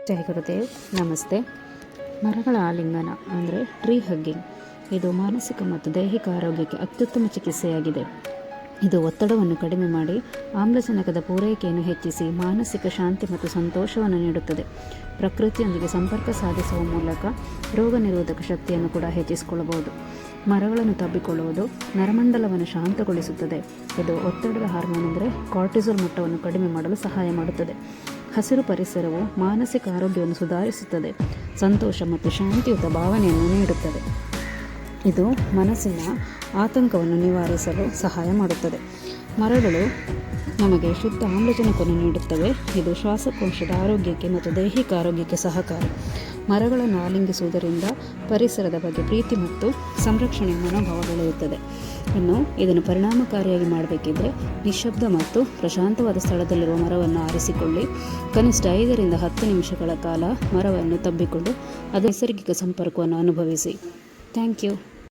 ಜೈ ಗುರುದೇವ್. ನಮಸ್ತೆ. ಮರಗಳ ಆಲಿಂಗನ ಅಂದರೆ ಟ್ರೀ ಹಗ್ಗಿಂಗ್ ಇದು ಮಾನಸಿಕ ಮತ್ತು ದೈಹಿಕ ಆರೋಗ್ಯಕ್ಕೆ ಅತ್ಯುತ್ತಮ ಚಿಕಿತ್ಸೆಯಾಗಿದೆ. ಇದು ಒತ್ತಡವನ್ನು ಕಡಿಮೆ ಮಾಡಿ ಆಮ್ಲಜನಕದ ಪೂರೈಕೆಯನ್ನು ಹೆಚ್ಚಿಸಿ ಮಾನಸಿಕ ಶಾಂತಿ ಮತ್ತು ಸಂತೋಷವನ್ನು ನೀಡುತ್ತದೆ. ಪ್ರಕೃತಿಯೊಂದಿಗೆ ಸಂಪರ್ಕ ಸಾಧಿಸುವ ಮೂಲಕ ರೋಗ ನಿರೋಧಕ ಶಕ್ತಿಯನ್ನು ಕೂಡ ಹೆಚ್ಚಿಸಿಕೊಳ್ಳಬಹುದು. ಮರಗಳನ್ನು ತಬ್ಬಿಕೊಳ್ಳುವುದು ನರಮಂಡಲವನ್ನು ಶಾಂತಗೊಳಿಸುತ್ತದೆ. ಇದು ಒತ್ತಡದ ಹಾರ್ಮೋನ್ ಅಂದರೆ ಕಾರ್ಟಿಸೋಲ್ ಮಟ್ಟವನ್ನು ಕಡಿಮೆ ಮಾಡಲು ಸಹಾಯ ಮಾಡುತ್ತದೆ. ಹಸಿರು ಪರಿಸರವು ಮಾನಸಿಕ ಆರೋಗ್ಯವನ್ನು ಸುಧಾರಿಸುತ್ತದೆ, ಸಂತೋಷ ಮತ್ತು ಶಾಂತಿಯುತ ಭಾವನೆಯನ್ನು ನೀಡುತ್ತದೆ. ಇದು ಮನಸ್ಸಿನ ಆತಂಕವನ್ನು ನಿವಾರಿಸಲು ಸಹಾಯ ಮಾಡುತ್ತದೆ. ಮರಗಳು ನಮಗೆ ಶುದ್ಧ ಆಮ್ಲಜನಕವನ್ನು ನೀಡುತ್ತವೆ. ಇದು ಶ್ವಾಸಕೋಶದ ಆರೋಗ್ಯಕ್ಕೆ ಮತ್ತು ದೈಹಿಕ ಆರೋಗ್ಯಕ್ಕೆ ಸಹಕಾರಿ. ಮರಗಳನ್ನು ಆಲಿಂಗಿಸುವುದರಿಂದ ಪರಿಸರದ ಬಗ್ಗೆ ಪ್ರೀತಿ ಮತ್ತು ಸಂರಕ್ಷಣೆಯ ಮನೋಭಾವ ಬೆಳೆಯುತ್ತದೆ. ಇನ್ನು ಇದನ್ನು ಪರಿಣಾಮಕಾರಿಯಾಗಿ ಮಾಡಬೇಕಿದ್ರೆ ನಿಶ್ಶಬ್ದ ಮತ್ತು ಪ್ರಶಾಂತವಾದ ಸ್ಥಳದಲ್ಲಿರುವ ಮರವನ್ನು ಆರಿಸಿಕೊಳ್ಳಿ. ಕನಿಷ್ಠ 5 ರಿಂದ 10 ನಿಮಿಷಗಳ ಕಾಲ ಮರವನ್ನು ತಬ್ಬಿಕೊಂಡು ಅದರ ನೈಸರ್ಗಿಕ ಸಂಪರ್ಕವನ್ನು ಅನುಭವಿಸಿ. Thank you.